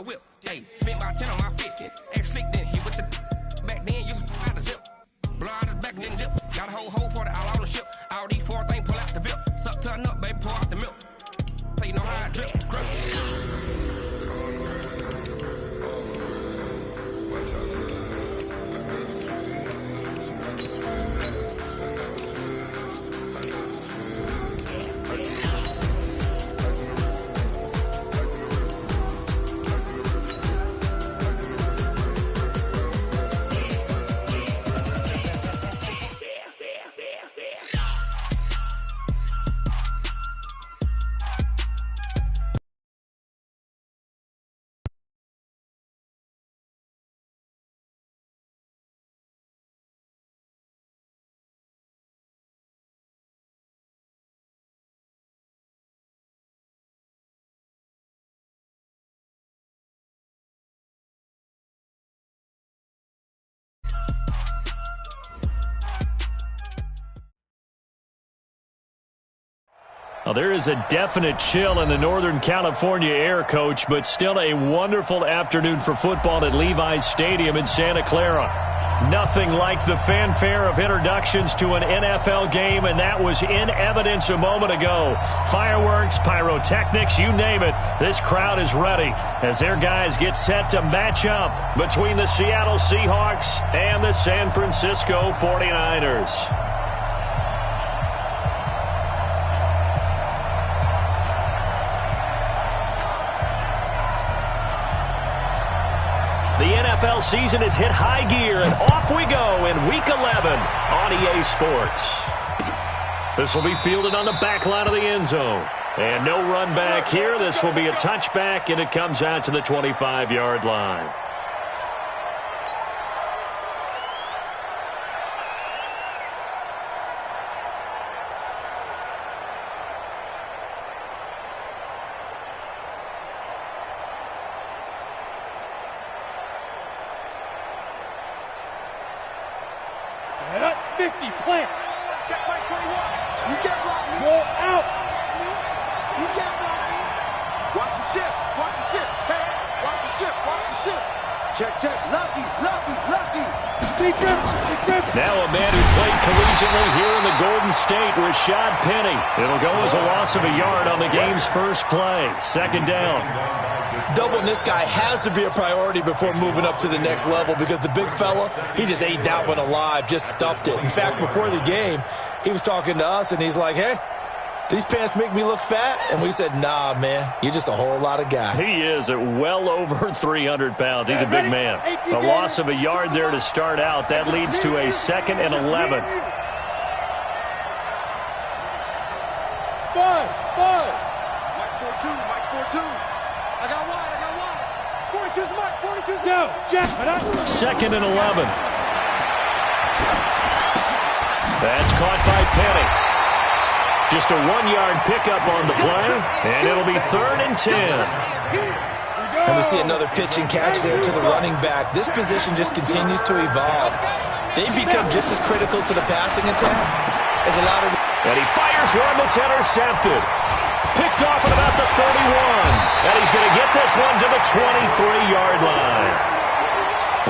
whip, hey, spent about 10 on my 50. Ex-slick then hit with the back then, used to out the zip. Blow out his back and then dip. Got a whole party all on the ship. All these four things pull out the VIP. Suck turn up, baby, pour out the milk. So you know how I drip, Well, there is a definite chill in the Northern California air, Coach, but still a wonderful afternoon for football at Levi's Stadium in Santa Clara. Nothing like the fanfare of introductions to an NFL game, and that was in evidence a moment ago. Fireworks, pyrotechnics, you name it. This crowd is ready as their guys get set to match up between the Seattle Seahawks and the San Francisco 49ers. The NFL season has hit high gear, and off we go in Week 11 on EA Sports. This will be fielded on the back line of the end zone. And no run back here. This will be a touchback, and it comes out to the 25-yard line. Set 50, plant. Check my 21. You can't block me. Roll out. You can't block me. Watch the shift. Watch the shift. Hey, watch the shift. Watch the shift. Check, check. Lucky, lucky, lucky. Defense. Now a man who played collegiately here in the Golden State, Rashad Penny. It'll go as a loss of a yard on the game's first play. Second down. Doubling this guy has to be a priority before moving up to the next level because the big fella, he just ate that one alive, just stuffed it. In fact, before the game, he was talking to us, and he's like, hey, these pants make me look fat? And we said, nah, man, you're just a whole lot of guy. He is at well over 300 pounds. He's a big man. A loss of a yard there to start out. That leads to a 2nd and 11. Five. Mike 4-2. Mike 4-2. I got wide. 42's Mike. 42's Go, Jack. 2nd and 11. That's caught by Penny. Just a 1-yard pickup on the play, and it'll be 3rd and 10. And we see another pitch and catch there to the running back. This position just continues to evolve. They become just as critical to the passing attack as a lot of... And he fires one that's intercepted. Picked off at about the 31. And he's going to get this one to the 23-yard line.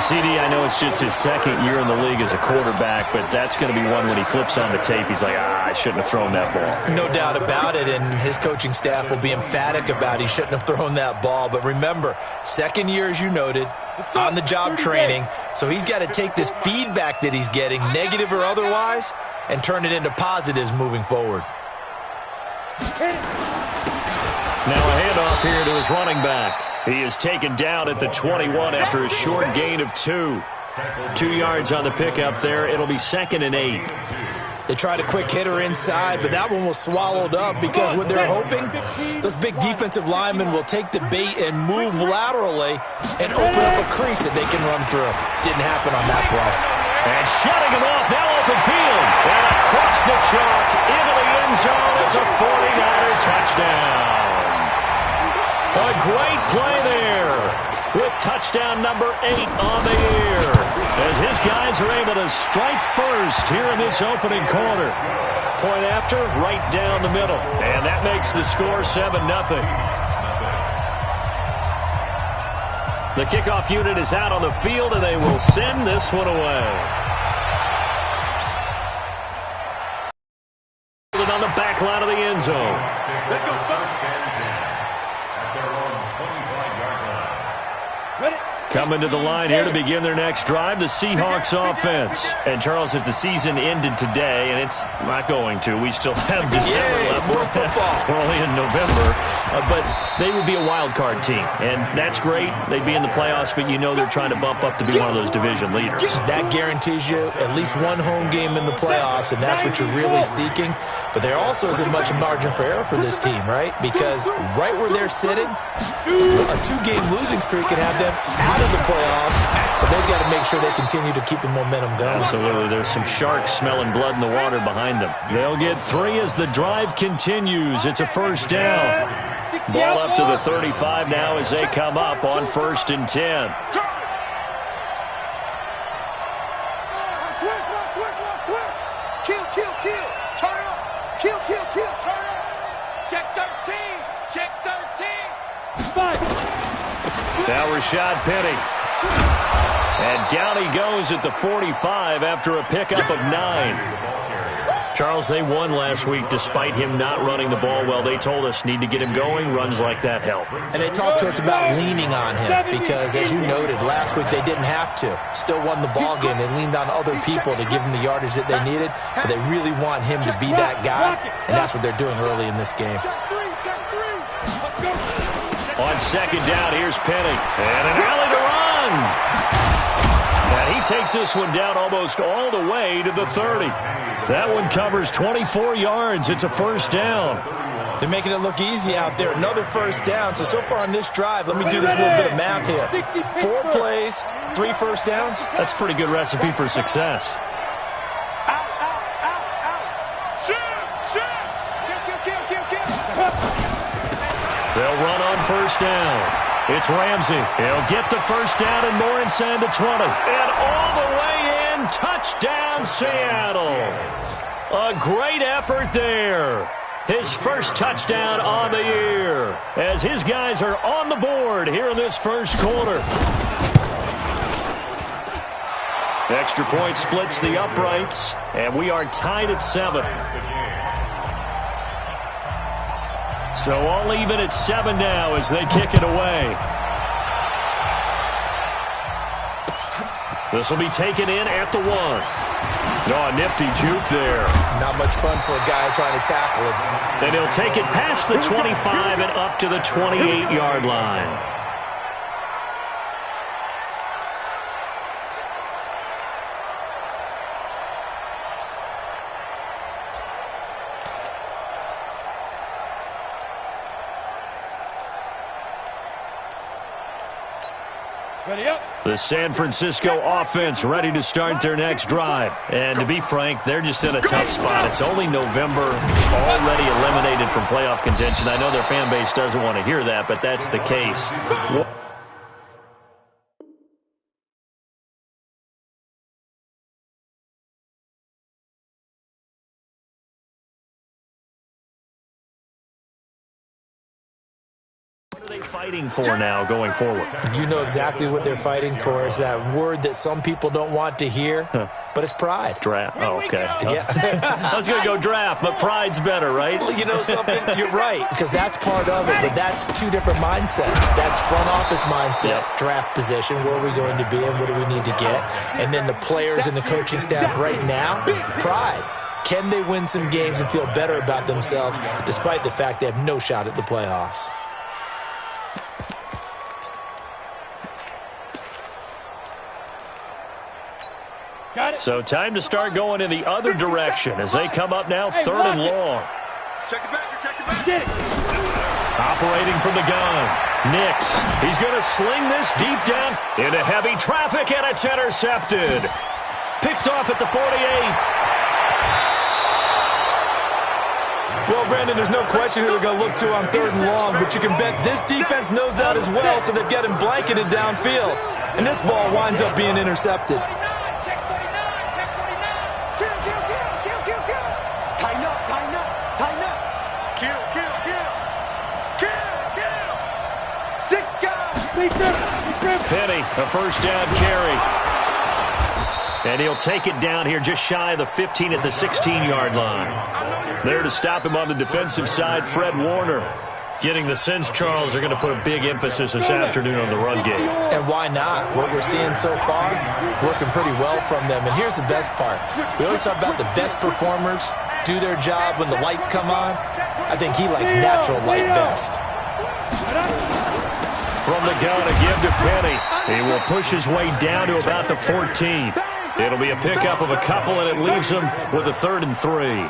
CD, I know it's just his 2nd year in the league as a quarterback, but that's going to be one when he flips on the tape. He's like, I shouldn't have thrown that ball. No doubt about it, and his coaching staff will be emphatic about he shouldn't have thrown that ball. But remember, 2nd year, as you noted, on-the-job training, so he's got to take this feedback that he's getting, negative or otherwise, and turn it into positives moving forward. Now a handoff here to his running back. He is taken down at the 21 after a short gain of 2. 2 yards on the pickup there. It'll be 2nd and 8. They tried a quick hitter inside, but that one was swallowed up because what they're hoping, those big defensive linemen will take the bait and move laterally and open up a crease that they can run through. Didn't happen on that play. And shutting him off, now open field. And across the chalk into the end zone. It's a 49er touchdown. A great play there with touchdown number 8 on the year as his guys are able to strike first here in this opening quarter. Point after, right down the middle. And that makes the score 7-0. The kickoff unit is out on the field, and they will send this one away. On the back line of the end zone. Let's go first. At their own 25-yard line. Ready? Coming to the line here to begin their next drive, the Seahawks offense. And, Charles, if the season ended today, and it's not going to, we still have December left. More football. We're only in November. But they would be a wild card team. And that's great. They'd be in the playoffs, but you know they're trying to bump up to be one of those division leaders. That guarantees you at least one home game in the playoffs, and that's what you're really seeking. But there also isn't much margin for error for this team, right? Because right where they're sitting, a two-game losing streak could have them out of the playoffs, so they've got to make sure they continue to keep the momentum going. Absolutely. There's some sharks smelling blood in the water behind them. They'll get 3 as the drive continues. It's a first down. Ball up to the 35 now as they come up on 1st and 10. Kill, kill, kill. Turn up. Kill, kill, kill. Turn up. Check 13. Check 13. 5. Now Rashad Penny. And down he goes at the 45 after a pickup of 9. Charles, they won last week despite him not running the ball well. They told us need to get him going. Runs like that help. And they talked to us about leaning on him because, as you noted, last week they didn't have to. Still won the ball game. They leaned on other people to give him the yardage that they needed, but they really want him to be that guy, and that's what they're doing early in this game. On 2nd down, here's Penny. And an alley to run. And he takes this one down almost all the way to the 30. That one covers 24 yards. It's a first down. They're making it look easy out there. Another first down. So far on this drive, let me do this little bit of math here. 4 plays, 3 first downs. That's a pretty good recipe for success. They'll run on first down. It's Ramsey. He'll get the first down and more inside the 20. And all the way in. Touchdown, Seattle. A great effort there. His first touchdown on the year as his guys are on the board here in this first quarter. Extra point splits the uprights, and we are tied at 7. So all even at 7 now as they kick it away. This will be taken in at the 1. Oh, a nifty juke there. Not much fun for a guy trying to tackle it. Then he'll take it past the 25 and up to the 28-yard line. Ready up. The San Francisco offense ready to start their next drive. And to be frank, they're just in a tough spot. It's only November, already eliminated from playoff contention. I know their fan base doesn't want to hear that, but that's the case. What are they fighting for now going forward? You know exactly what they're fighting for. Is that word that some people don't want to hear, but it's pride. Draft. Oh, okay. Yeah. I was going to go draft, but pride's better, right? Well, you know something? You're right, because that's part of it, but that's 2 different mindsets. That's front office mindset, draft position, where are we going to be and what do we need to get? And then the players and the coaching staff right now, pride. Can they win some games and feel better about themselves despite the fact they have no shot at the playoffs? So time to start going in the other direction as they come up now 3rd and long. Check it back, check it back. Operating from the gun. Nix. He's going to sling this deep down into heavy traffic, and it's intercepted. Picked off at the 48. Well, Brandon, there's no question who they're going to look to on 3rd and long, but you can bet this defense knows that as well, so they're getting blanketed downfield. And this ball winds up being intercepted. Penny, a first down carry. And he'll take it down here just shy of the 15 at the 16-yard line. There to stop him on the defensive side, Fred Warner. Getting the sense, Charles, are going to put a big emphasis this afternoon on the run game. And why not? What we're seeing so far, working pretty well from them. And here's the best part. We always talk about the best performers do their job when the lights come on. I think he likes natural light best. From the gun, a give to Penny. He will push his way down to about the 14. It'll be a pickup of a couple, and it leaves him with a 3rd and 3.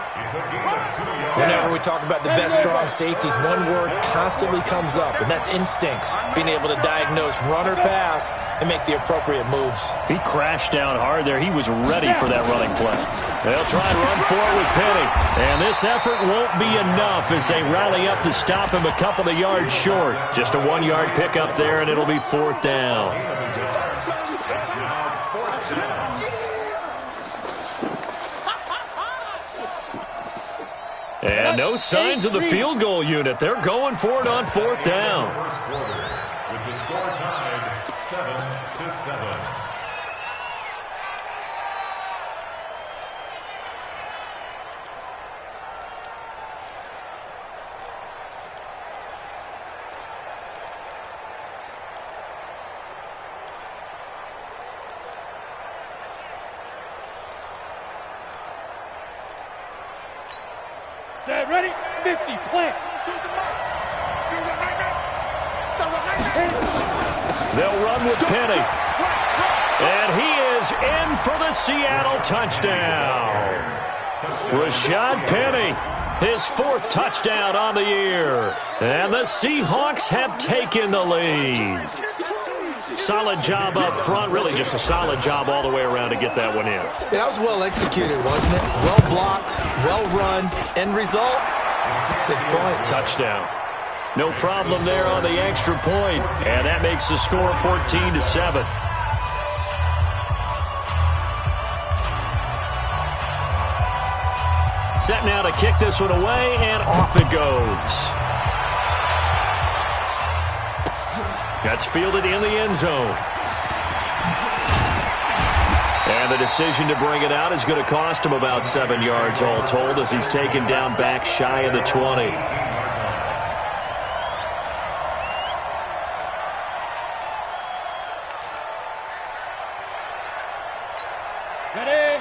Whenever we talk about the best strong safeties, one word constantly comes up, and that's instincts. Being able to diagnose run or pass and make the appropriate moves. He crashed down hard there. He was ready for that running play. They'll try and run for it with Penny. And this effort won't be enough as they rally up to stop him a couple of yards short. Just a 1-yard pickup there, and it'll be 4th down. And no signs of the field goal unit. They're going for it on 4th down. With the score tied 7-7. Set, ready, 50, plant. They'll run with Penny. And he is in for the Seattle touchdown. Rashad Penny, his 4th touchdown on the year. And the Seahawks have taken the lead. Solid job up front, really just a solid job all the way around to get that one in. That was well executed, wasn't it? Well blocked, well run, end result, 6 points. Touchdown. No problem there on the extra point, and that makes the score 14-7. Set now to kick this one away, and off it goes. That's fielded in the end zone. And the decision to bring it out is going to cost him about 7 yards all told as he's taken down back shy of the 20.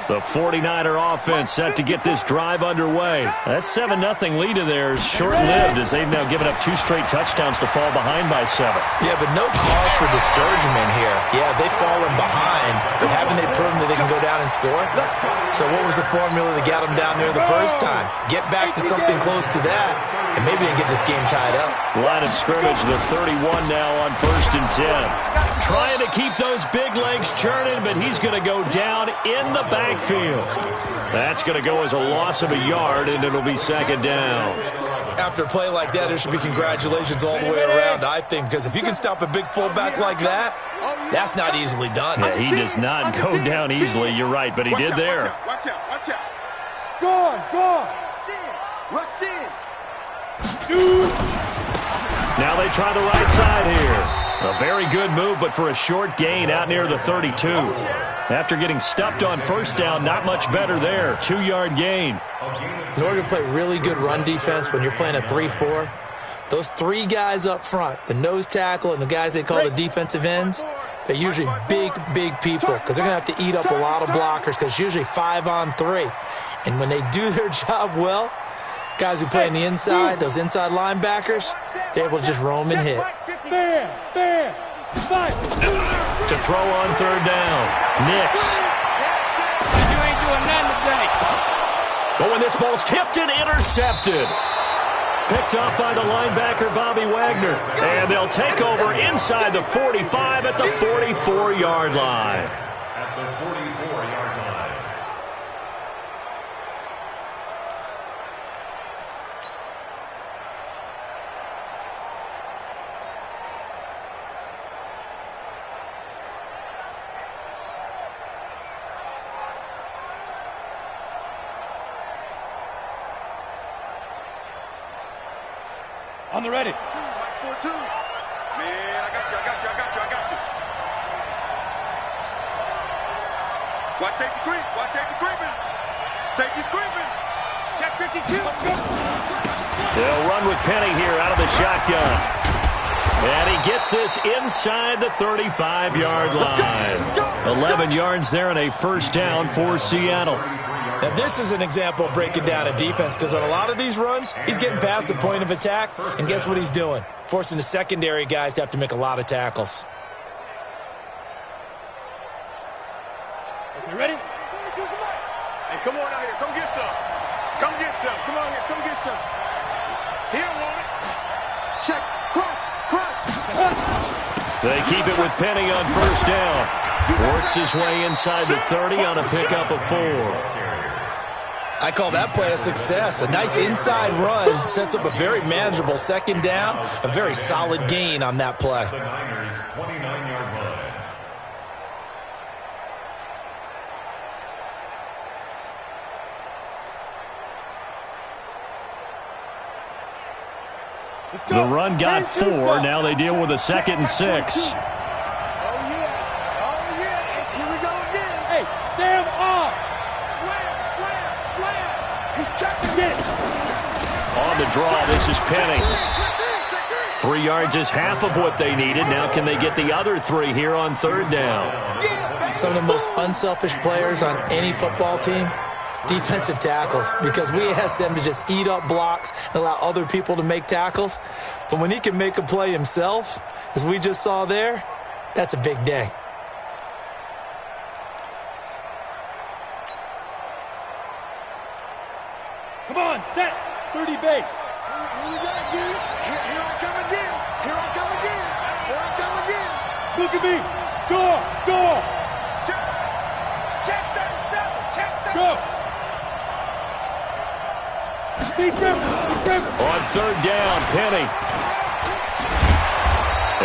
The 49er offense set to get this drive underway. That 7-0 lead of theirs short-lived as they've now given up 2 straight touchdowns to fall behind by 7. Yeah, but no cause for discouragement here. Yeah, they've fallen behind, but haven't they proven that they can go down and score? So what was the formula that got them down there the first time? Get back to something close to that, and maybe they can get this game tied up. Line of scrimmage, the 31 now on 1st and 10. Trying to keep those big legs churning, but he's going to go down in the backfield. That's going to go as a loss of a yard, and it'll be 2nd down. After a play like that, there should be congratulations all the way around, I think, because if you can stop a big fullback like that, that's not easily done. Yeah, he does not go down easily, you're right, but he did there. Watch out, watch out. Go. Rush in. Shoot. Now they try the right side here. A very good move, but for a short gain out near the 32. After getting stuffed on 1st down, not much better there. 2-yard gain. In order to play really good run defense when you're playing a 3-4, those 3 guys up front, the nose tackle and the guys they call the defensive ends, they're usually big people because they're going to have to eat up a lot of blockers because it's usually 5-on-3. And when they do their job well, guys who play on the inside, those inside linebackers, they're able to just roam and hit. Bam. Fight. To throw on 3rd down. Nix. You ain't doing nothing today. But when this ball's tipped and intercepted. Picked up by the linebacker, Bobby Wagner. And they'll take over inside the 45 at the 44-yard line. At the 44-yard line. On the ready. Watch for 2. Man, I got you. Watch safety creep. Watch safety creeping. Safety's creeping. Check 52. They'll run with Penny here out of the shotgun. And he gets this inside the 35-yard line. 11 yards there and a first down for Seattle. Now, this is an example of breaking down a defense because on a lot of these runs, he's getting past the point of attack, and guess what he's doing? Forcing the secondary guys to have to make a lot of tackles. You ready? Hey, come on out here. Come get some. Come get some. Come on here. Come get some. He don't want it. Check. Crunch. Crunch. They keep it with Penny on first down. Works his way inside the 30 on a pickup of 4. I call that play a success. A nice inside run sets up a very manageable second down. A very solid gain on that play. The Niners' 29-yard line. The run got 4. Now they deal with a 2nd and 6. Oh, yeah. Oh, yeah. And here we go again. Hey, Sam off. Slam. He's checking. Get it. On the draw, this is Penny. 3 yards is half of what they needed. Now can they get the other 3 here on third down? Some of the most unselfish players on any football team, defensive tackles, because we ask them to just eat up blocks and allow other people to make tackles. But when he can make a play himself, as we just saw there, that's a big day. Come on, set. 30 base. Here we go again. Here I come again. Here I come again. Here I come again. Look at me. Go. Check 37. Check 37. Go. Deep grip. On third down, Penny.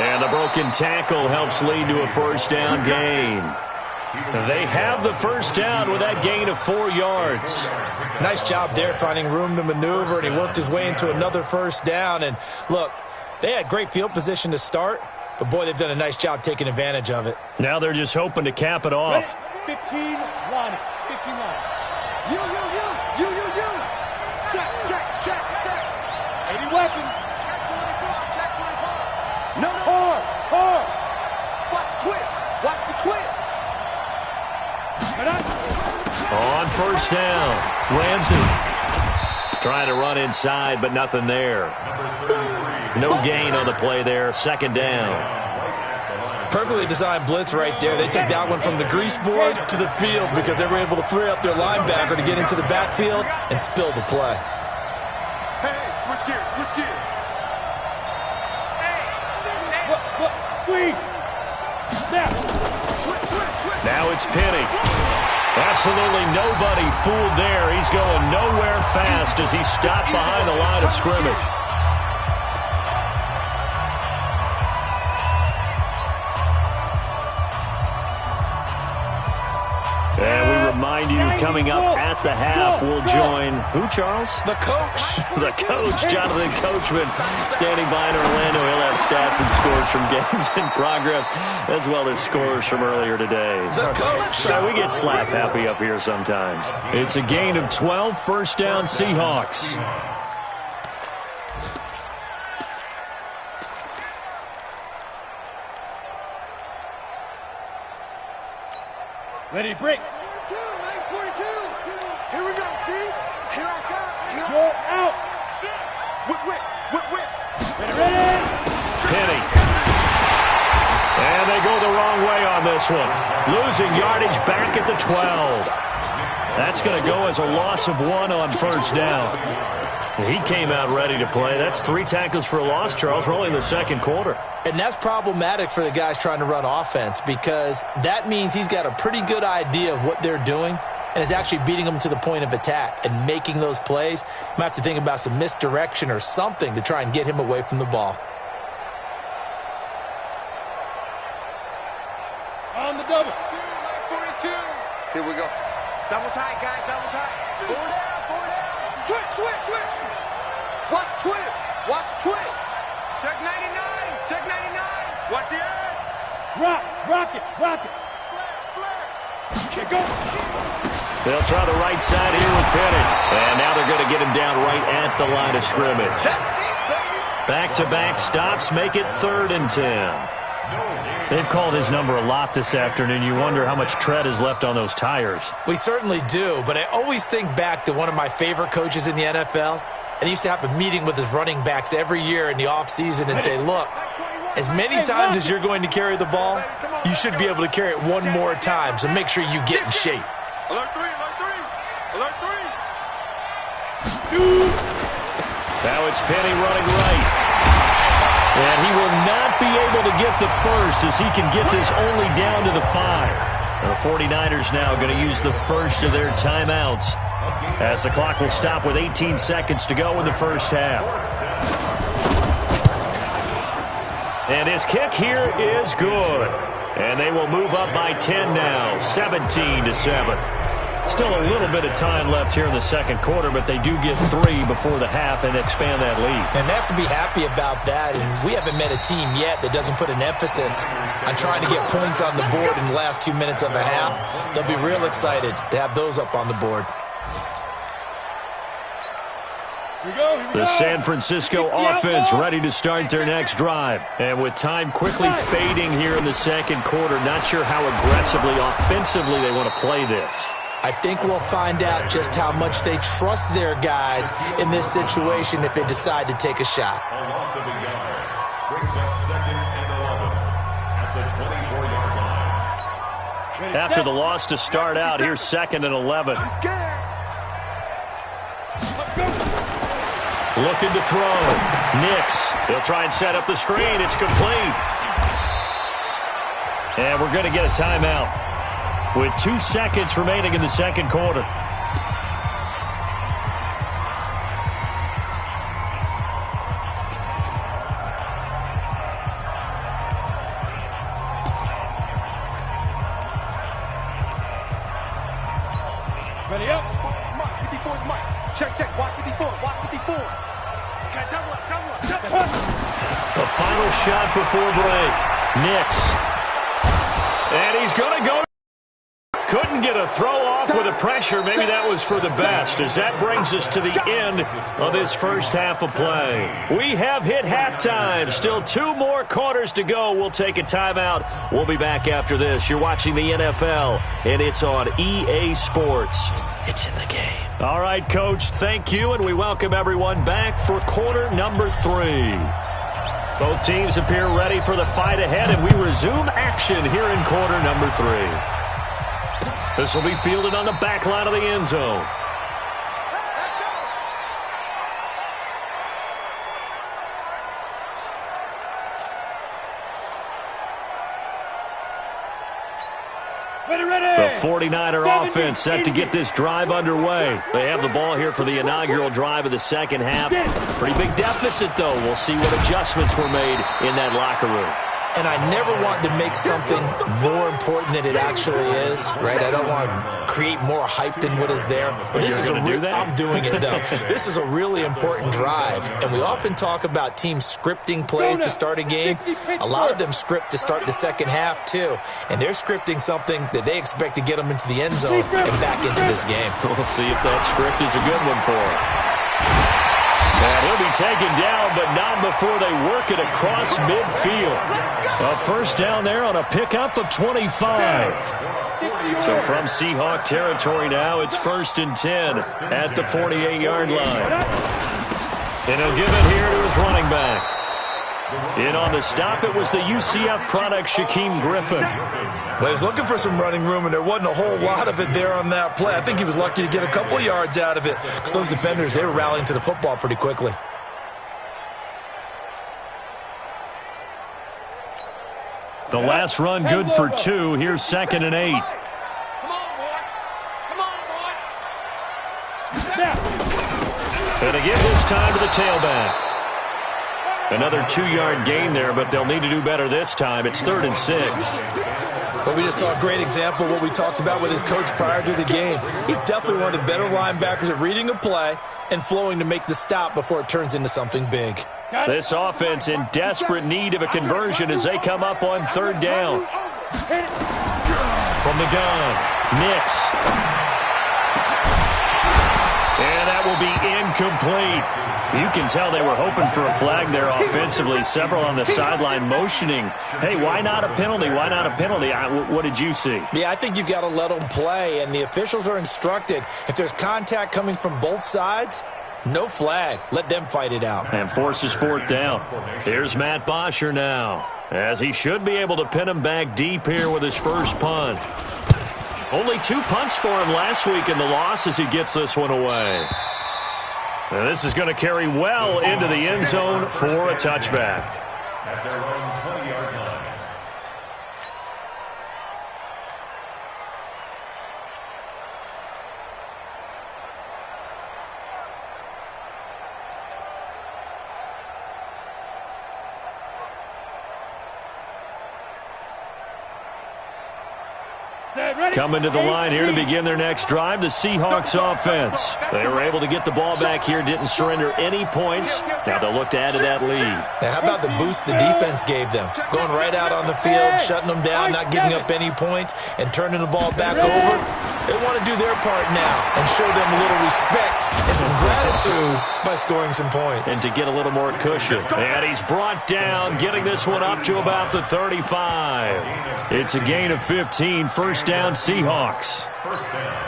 And the broken tackle helps lead to a first down gain. They have the first down with that gain of 4 yards. Nice job there finding room to maneuver, and he worked his way into another first down. And look, they had great field position to start, but boy, they've done a nice job taking advantage of it. Now they're just hoping to cap it off. 15 line. 15 line. You. Check. 80 weapons. Check 24. No. Hard. Watch the twist. On first down, Ramsey trying to run inside, but nothing there. No gain on the play there. Second down. Perfectly designed blitz right there. They took that one from the grease board to the field because they were able to free up their linebacker to get into the backfield and spill the play. Hey, switch gears. Look, squeeze. Snap. Switch. Now it's Penny. Absolutely nobody fooled there. He's going nowhere fast as he stopped behind the line of scrimmage. And we remind you, coming up at the half, we'll join who, Charles? The coach. The coach, Jonathan Coachman, standing by in Orlando. He'll have stats and scores from games in progress, as well as scores from earlier today. The coach. We get slap happy up here sometimes. It's a gain of 12, first down Seahawks. Ready to break. 42. Here we go, T. Here I come. Go out. Whip. Ready. Penny. And they go the wrong way on this one. Losing yardage back at the 12. That's going to go as a loss of 1 on first down. He came out ready to play. That's 3 tackles for a loss, Charles. We're only in the second quarter. And that's problematic for the guys trying to run offense because that means he's got a pretty good idea of what they're doing and is actually beating them to the point of attack and making those plays. You might have to think about some misdirection or something to try and get him away from the ball. On the double. 42. Here we go. Double tight, guys. Double tight. 4 down. Switch. Watch twist. Check 99. Watch the edge. Rock it. Flare. Check They'll try the right side here with Penny. And now they're going to get him down right at the line of scrimmage. Back-to-back stops make it 3rd and 10. They've called his number a lot this afternoon. You wonder how much tread is left on those tires. We certainly do, but I always think back to one of my favorite coaches in the NFL. And he used to have a meeting with his running backs every year in the offseason and say, look, as many times as you're going to carry the ball, you should be able to carry it one more time, so make sure you get in shape. Alert 3, alert 3, alert 3. Now it's Penny running right. And he will not be able to get the first as he can get this only down to the 5. The 49ers now going to use the first of their timeouts as the clock will stop with 18 seconds to go in the first half. And his kick here is good. And they will move up by 10 now, 17-7. Still a little bit of time left here in the second quarter, but they do get 3 before the half and expand that lead. And they have to be happy about that. And we haven't met a team yet that doesn't put an emphasis on trying to get points on the board in the last 2 minutes of a half. They'll be real excited to have those up on the board. The San Francisco offense ready to start their next drive. And with time quickly fading here in the second quarter, not sure how aggressively, offensively they want to play this. I think we'll find out just how much they trust their guys in this situation if they decide to take a shot. A loss of a yard. Brings up 2nd and 11 at the 24-yard line. After the loss to start out, here's 2nd and 11. Looking to throw. Nix. He'll try and set up the screen. It's complete. And we're going to get a timeout with 2 seconds remaining in the second quarter. Ready up. Mike, 54 is Mike. Check. Watch 54. Watch 54. Okay, double up. The final shot before break. Nix. And he's going to go. Couldn't get a throw off with the pressure. Maybe that was for the best, as that brings us to the end of this first half of play. We have hit halftime. Still 2 more quarters to go. We'll take a timeout. We'll be back after this. You're watching the NFL, and it's on EA Sports. It's in the game. All right, Coach, thank you, and we welcome everyone back for quarter number 3. Both teams appear ready for the fight ahead, and we resume action here in quarter number 3. This will be fielded on the back line of the end zone. The 49er offense set to get this drive underway. They have the ball here for the inaugural drive of the second half. Pretty big deficit, though. We'll see what adjustments were made in that locker room. And I never want to make something more important than it actually is, right? I don't want to create more hype than what is there. But this is I'm doing it, though. This is a really important drive. And we often talk about teams scripting plays to start a game. A lot of them script to start the second half, too. And they're scripting something that they expect to get them into the end zone and back into this game. We'll see if that script is a good one for them. And he'll be taken down, but not before they work it across midfield. A first down there on a pickup of 25. So from Seahawk territory now, it's 1st and 10 at the 48-yard line. And he'll give it here to his running back. In on the stop, it was the UCF product, Shaquem Griffin. Well, he was looking for some running room, and there wasn't a whole lot of it there on that play. I think he was lucky to get a couple of yards out of it because those defenders, they were rallying to the football pretty quickly. The last run good for 2. Here's 2nd and 8. Come on, boy. Come on, boy. And they give this time to the tailback. Another 2-yard gain there, but they'll need to do better this time. It's 3rd and 6. But we just saw a great example of what we talked about with his coach prior to the game. He's definitely one of the better linebackers at reading a play and flowing to make the stop before it turns into something big. This offense in desperate need of a conversion as they come up on 3rd down. From the gun, Nix. And that will be incomplete. You can tell they were hoping for a flag there offensively. Several on the sideline motioning, hey, why not a penalty? Why not a penalty? What did you see? Yeah, I think you've got to let them play, and the officials are instructed. If there's contact coming from both sides, no flag. Let them fight it out. And forces fourth down. Here's Matt Bosher now, as he should be able to pin him back deep here with his first punt. Only 2 punts for him last week in the loss as he gets this one away. And this is going to carry well into the end zone for a touchback. At their own 20-yard line. Coming to the line here to begin their next drive, the Seahawks offense. They were able to get the ball back here, didn't surrender any points. Now they'll look to add to that lead. Now, how about the boost the defense gave them? Going right out on the field, shutting them down, not giving up any points, and turning the ball back over. They want to do their part now and show them a little respect and some gratitude by scoring some points. And to get a little more cushion. And he's brought down, getting this one up to about the 35. It's a gain of 15, first down Seahawks. First down.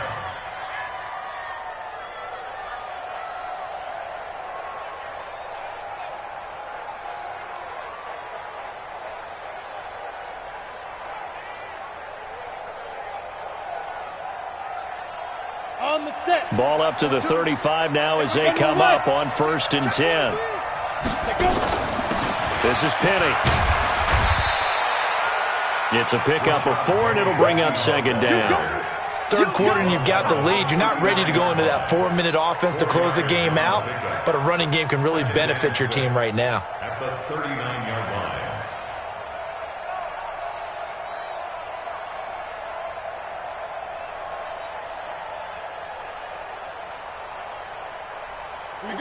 On the set. Ball up to the 35 now as they come up on first and 10. This is Penny. It's a pickup of 4, and it'll bring up second down. Third quarter and you've got the lead. You're not ready to go into that 4-minute offense to close the game out, but a running game can really benefit your team right now. At the 39-yard line.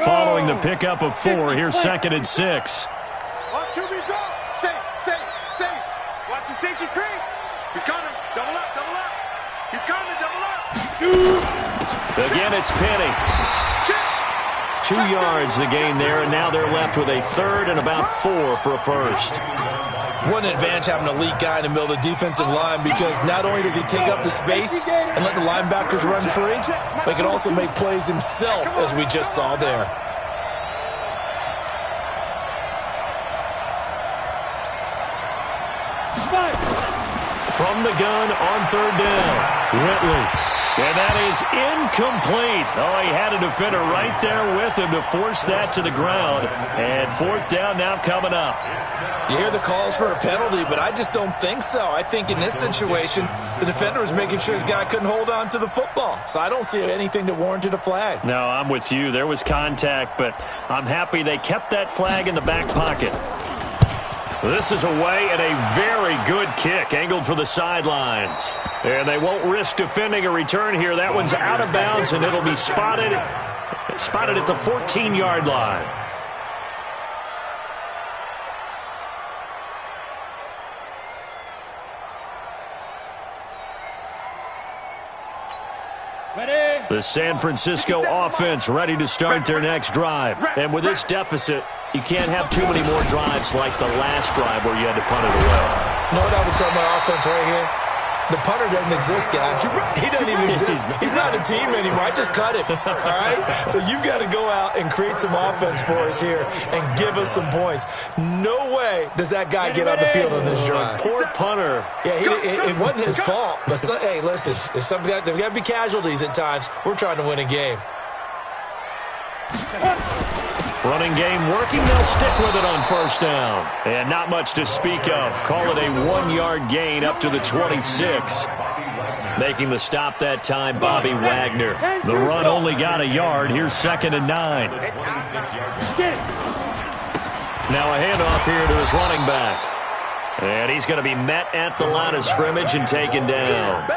Following the pickup of 4, here's second and 6. Watch QB draw. Safe. Watch the safety creep. He's coming. Double up. He's coming. Double up. Again, it's Penny. 2 yards the gain there, and now they're left with a third and about 4 for a first. One advantage having a lead guy in the middle of the defensive line, because not only does he take up the space and let the linebackers run free, but he can also make plays himself, as we just saw there. From the gun on third down, Whitley. And that is incomplete. Oh, he had a defender right there with him to force that to the ground. And fourth down now coming up. You hear the calls for a penalty, but I just don't think so. I think in this situation, the defender was making sure his guy couldn't hold on to the football. So I don't see anything that warranted a flag. No, I'm with you. There was contact, but I'm happy they kept that flag in the back pocket. This is away and a very good kick, angled for the sidelines. And they won't risk defending a return here. That one's out of bounds, and it'll be spotted at the 14-yard line. The San Francisco offense ready to start their next drive. And with this deficit, you can't have too many more drives like the last drive where you had to punt it away. You know what I would tell my offense right here? The punter doesn't exist, guys. He doesn't even exist. He's not a team anymore. I just cut him, all right? So you've got to go out and create some offense for us here and give us some points. No way does that guy get on the field on this drive. Poor punter. Yeah, it wasn't his fault. But, hey, listen, there's got to be casualties at times. We're trying to win a game. Running game working. They'll stick with it on first down. And not much to speak of. Call it a 1-yard gain up to the 26. Making the stop that time, Bobby Wagner. The run only got a yard. Here's second and 9. Now a handoff here to his running back. And he's going to be met at the line of scrimmage and taken down.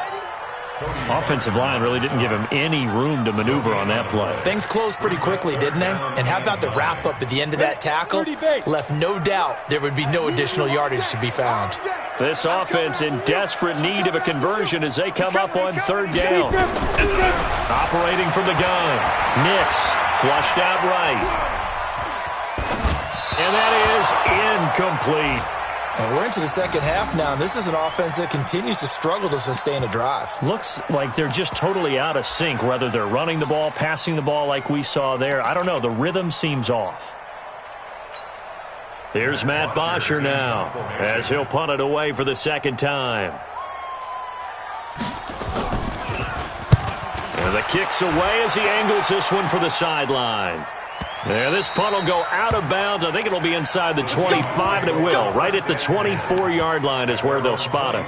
Offensive line really didn't give him any room to maneuver on that play. Things closed pretty quickly, didn't they? And how about the wrap-up at the end of that tackle? Left no doubt there would be no additional yardage to be found. This offense in desperate need of a conversion as they come up on third down. Operating from the gun. Nix flushed out right. And that is incomplete. And we're into the second half now, and this is an offense that continues to struggle to sustain a drive. Looks like they're just totally out of sync, whether they're running the ball, passing the ball like we saw there. I don't know. The rhythm seems off. Here's Matt Bosher now as he'll punt it away for the second time. And the kick's away as he angles this one for the sideline. Yeah, this punt will go out of bounds. I think it'll be inside the 25, and it will. Right at the 24-yard line is where they'll spot it.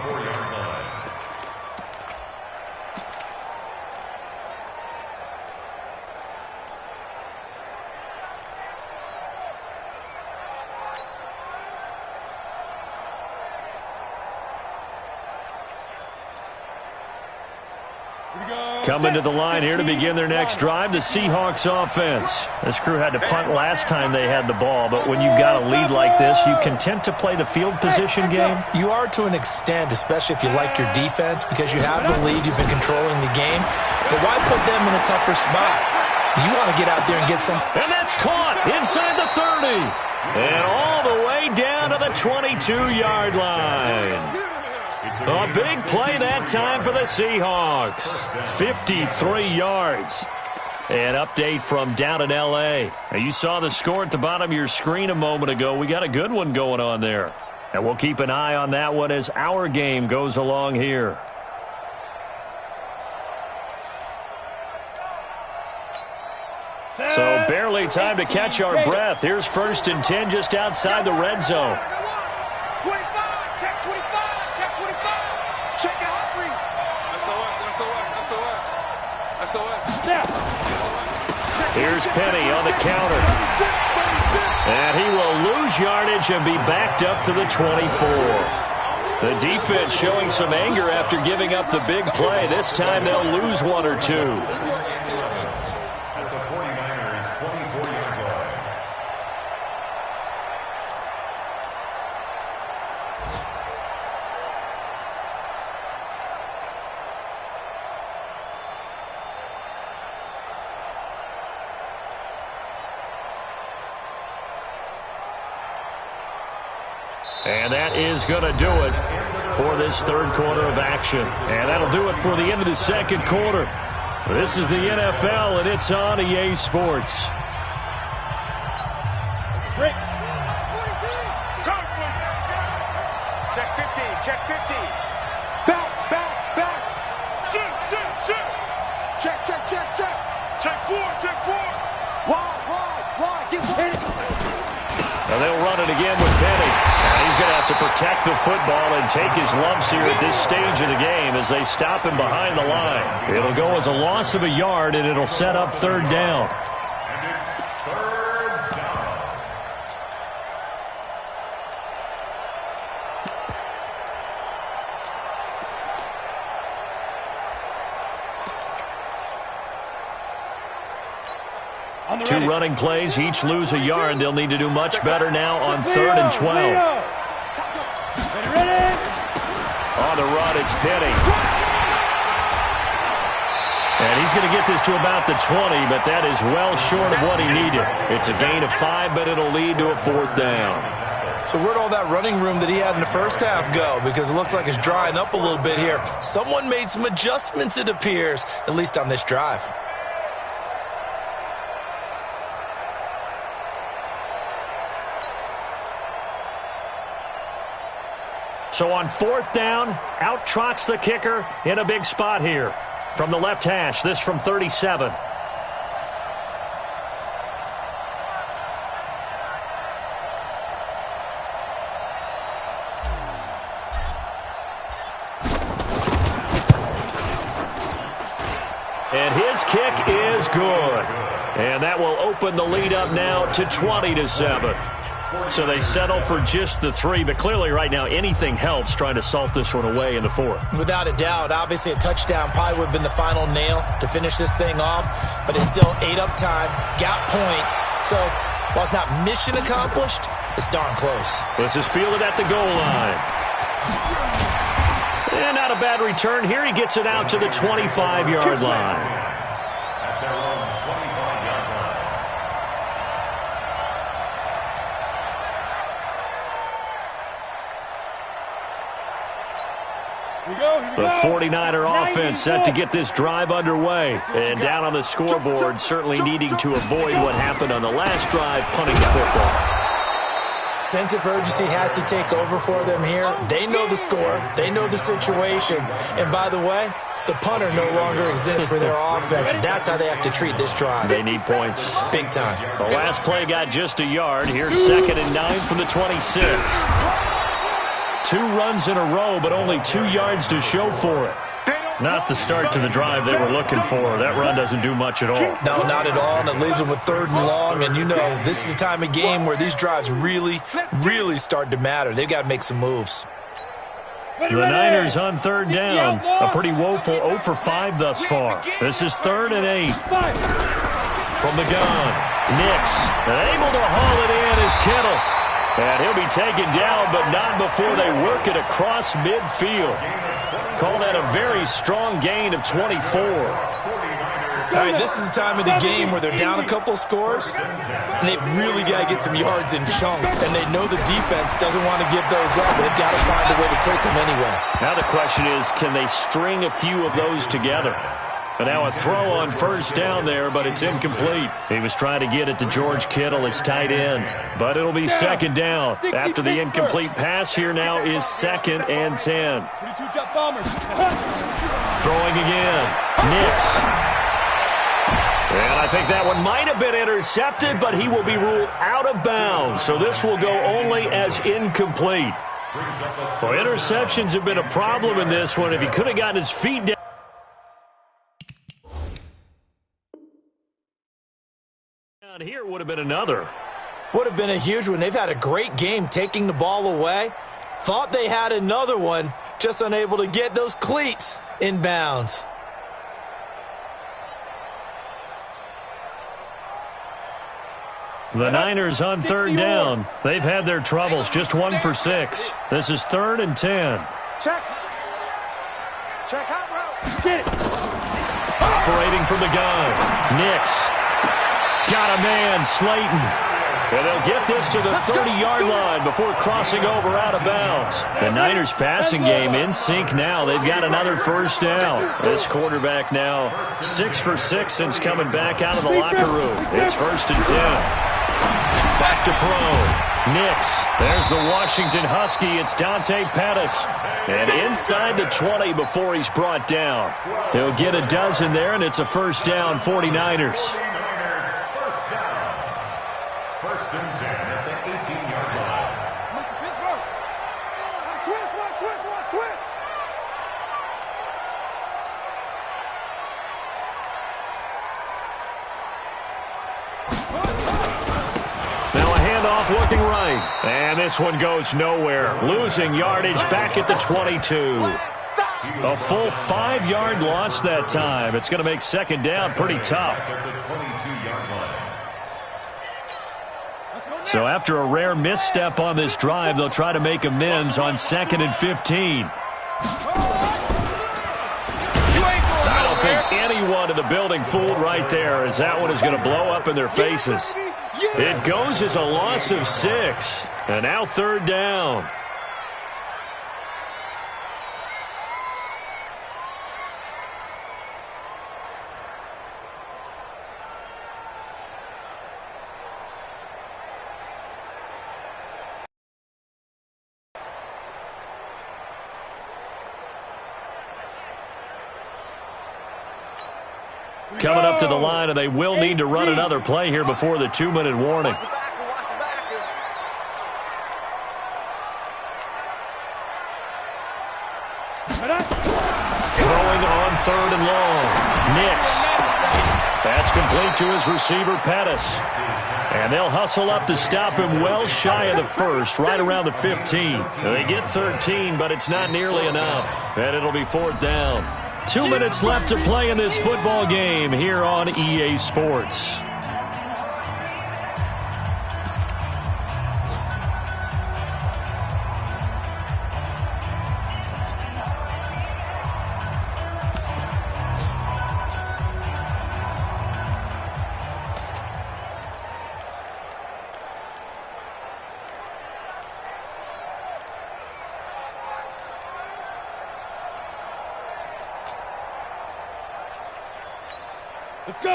Coming to the line here to begin their next drive, the Seahawks offense. This crew had to punt last time they had the ball, but when you've got a lead like this, you content to play the field position game? You are to an extent, especially if you like your defense, because you have the lead, you've been controlling the game. But why put them in a tougher spot? You want to get out there and get some. And that's caught inside the 30. And all the way down to the 22-yard line. A big play that time for the Seahawks. 53 yards. An update from down in L.A. Now, you saw the score at the bottom of your screen a moment ago. We got a good one going on there. And we'll keep an eye on that one as our game goes along here. So barely time to catch our breath. Here's 1st and 10 just outside the red zone. 25, check 25, check 25. Check your heart rate. SOS. Here's Penny on the counter. And he will lose yardage and be backed up to the 24. The defense showing some anger after giving up the big play. This time they'll lose one or two. At the 49ers 24-yard line. And that is going to do it for this third quarter of action. And that'll do it for the end of the second quarter. This is the NFL, and it's on EA Sports. Check 15, check 15. Back. Shoot. Check. Check 4. Wide. Get it. Now they'll run it again with Penny. And he's going to have to protect the football and take his lumps here at this stage of the game as they stop him behind the line. It'll go as a loss of a yard, and it'll set up third down. And it's third down. Two running plays, each lose a yard. They'll need to do much better now on 3rd and 12. On the run, it's Penny. And he's going to get this to about the 20, but that is well short of what he needed. It's a gain of 5, but it'll lead to a 4th down. So where'd all that running room that he had in the first half go? Because it looks like it's drying up a little bit here. Someone made some adjustments, it appears, at least on this drive. So on 4th down, out trots the kicker in a big spot here. From the left hash, this from 37. And his kick is good. And that will open the lead up now to 20-7. So they settle for just the 3, but clearly right now anything helps trying to salt this one away in the 4th. Without a doubt, obviously a touchdown probably would have been the final nail to finish this thing off, but it's still ate up time, got points. So while it's not mission accomplished, it's darn close. This is fielded at the goal line. a bad return here. He gets it out to the 25-yard line. At their own 25-yard line. The 49er offense set to get this drive underway. And down on the scoreboard, certainly needing to avoid what happened on the last drive, punting the football. Sense of urgency has to take over for them here. They know the score. They know the situation. And by the way, the punter no longer exists for their offense. That's how they have to treat this drive. They need points. Big time. The last play got just a yard. Here's 2nd and 9 from the 26. 2 runs in a row, but only 2 yards to show for it. Not the start to the drive they were looking for. That run doesn't do much at all. No, not at all, and it leaves them with 3rd and long. And you know, this is the time of game where these drives really, really start to matter. They've got to make some moves. The Niners on 3rd down. A pretty woeful 0 for 5 thus far. This is 3rd and 8. From the gun, Nix, able to haul it in is Kittle. And he'll be taken down, but not before they work it across midfield. Call that a very strong gain of 24. All right, this is the time of the game where they're down a couple of scores, and they've really got to get some yards in chunks, and they know the defense doesn't want to give those up, but they've got to find a way to take them anyway. Now the question is, can they string a few of those together? But now a throw on 1st down there, but it's incomplete. He was trying to get it to George Kittle, his tight end. But it'll be 2nd down. After the incomplete pass, here now is 2nd and 10. Throwing again. Nix. And I think that one might have been intercepted, but he will be ruled out of bounds. So this will go only as incomplete. Well, interceptions have been a problem in this one. If he could have gotten his feet down. Here would have been another. Would have been a huge one. They've had a great game taking the ball away. Thought they had another one, just unable to get those cleats in bounds. The Niners on 3rd down. They've had their troubles, just 1 for 6. This is 3rd and 10. Check. Check out route. Get it. Operating from the gun. Nix. Got a man, Slayton. And they'll get this to the 30-yard line before crossing over out of bounds. The Niners passing game in sync now. They've got another 1st down. This quarterback now 6 for 6 since coming back out of the locker room. It's 1st and 10. Back to throw. Nix. There's the Washington Husky. It's Dante Pettis. And inside the 20 before he's brought down. He'll get a dozen there, and it's a 1st down, 49ers. 1st and 10 at the 18-yard line. Now a handoff looking right. And this one goes nowhere. Losing yardage back at the 22. A full 5-yard loss that time. It's going to make 2nd down pretty tough. So after a rare misstep on this drive, they'll try to make amends on 2nd and 15. I don't think anyone in the building fooled right there, as that one is going to blow up in their faces. It goes as a loss of 6, and now 3rd down. Coming up to the line, and they will need to run another play here before the 2-minute warning. Throwing on 3rd and long. Nix. That's complete to his receiver, Pettis. And they'll hustle up to stop him well shy of the 1st, right around the 15. They get 13, but it's not nearly enough. And it'll be 4th down. 2 minutes left to play in this football game here on EA Sports.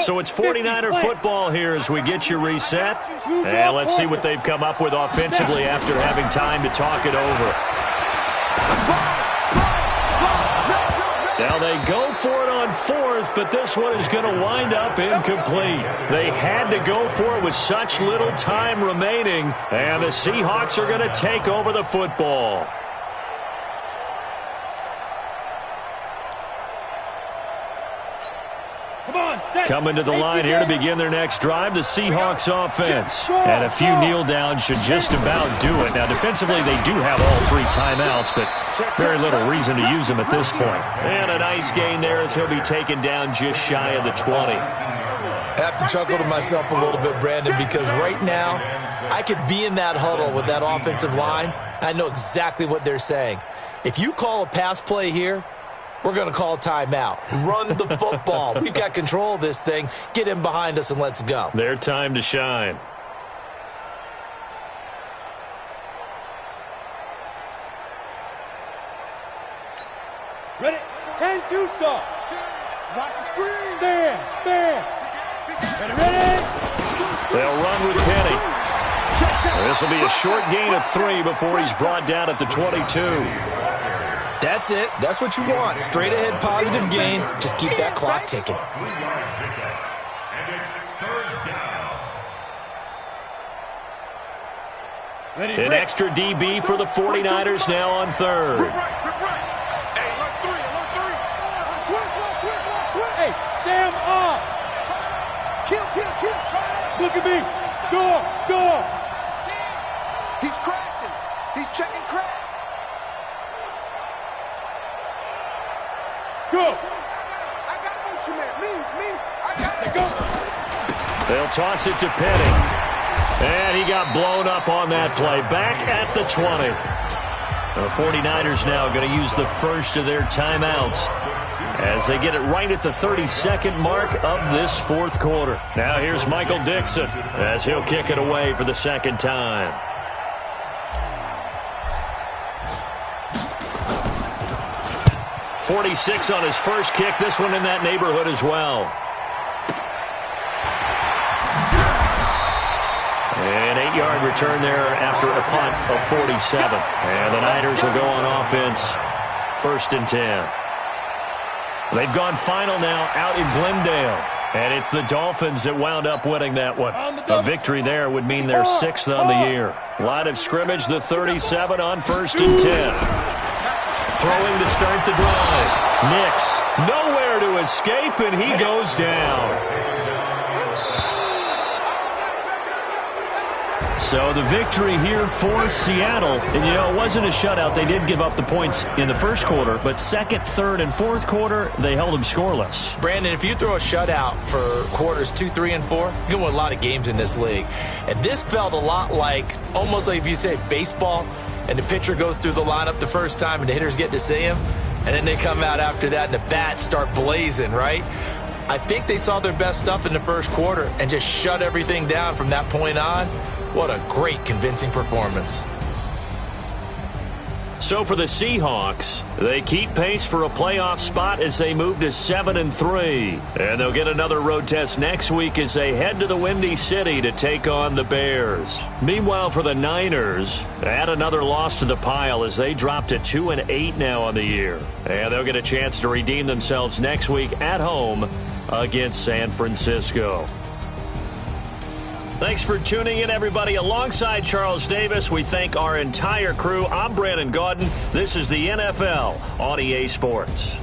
So it's 49er football here as we get you reset. And let's see what they've come up with offensively after having time to talk it over. Now they go for it on fourth, but this one is going to wind up incomplete. They had to go for it with such little time remaining, and the Seahawks are going to take over the football. Coming to the line here to begin their next drive, the Seahawks offense. And a few kneel downs should just about do it. Now, defensively, they do have all 3 timeouts, but very little reason to use them at this point. And a nice gain there as he'll be taken down just shy of the 20. I have to chuckle to myself a little bit, Brandon, because right now I could be in that huddle with that offensive line. I know exactly what they're saying. If you call a pass play here, we're going to call timeout. Run the football. We've got control of this thing. Get in behind us and let's go. Their time to shine. Ready? 10-2, sir. Watch the screen. Stand. Ready? They'll run with Penny. This will be a short gain of 3 before he's brought down at the 22. That's it. That's what you want. Straight ahead positive gain. Just keep that clock ticking. An extra DB for the 49ers now on third. Hey, Sam up. Kill. Look at me. Go. He's crashing. He's checking crash. Go. I got motion man. Me. I got it. Go. They'll toss it to Penny. And he got blown up on that play. Back at the 20. The 49ers now going to use the first of their timeouts as they get it right at the 32nd mark of this fourth quarter. Now here's Michael Dixon as he'll kick it away for the second time. .46 on his first kick. This one in that neighborhood as well. An 8-yard return there after a punt of 47. And the Niners will go on offense, 1st and 10. They've gone final now out in Glendale. And it's the Dolphins that wound up winning that one. A victory there would mean they're 6th on the year. Line of scrimmage, the 37 on 1st and 10. Throwing to start the drive. Nix, nowhere to escape, and he goes down. So the victory here for Seattle. And, you know, it wasn't a shutout. They did give up the points in the first quarter, but second, third, and fourth quarter, they held them scoreless. Brandon, if you throw a shutout for quarters 2, 3, and 4, you can win a lot of games in this league. And this felt a lot like, almost like if you say baseball, and the pitcher goes through the lineup the first time and the hitters get to see him, and then they come out after that and the bats start blazing, right? I think they saw their best stuff in the first quarter and just shut everything down from that point on. What a great, convincing performance. So for the Seahawks, they keep pace for a playoff spot as they move to 7-3. And they'll get another road test next week as they head to the Windy City to take on the Bears. Meanwhile, for the Niners, add another loss to the pile as they drop to 2-8 now on the year. And they'll get a chance to redeem themselves next week at home against San Francisco. Thanks for tuning in, everybody. Alongside Charles Davis, we thank our entire crew. I'm Brandon Gaudin. This is the NFL on EA Sports.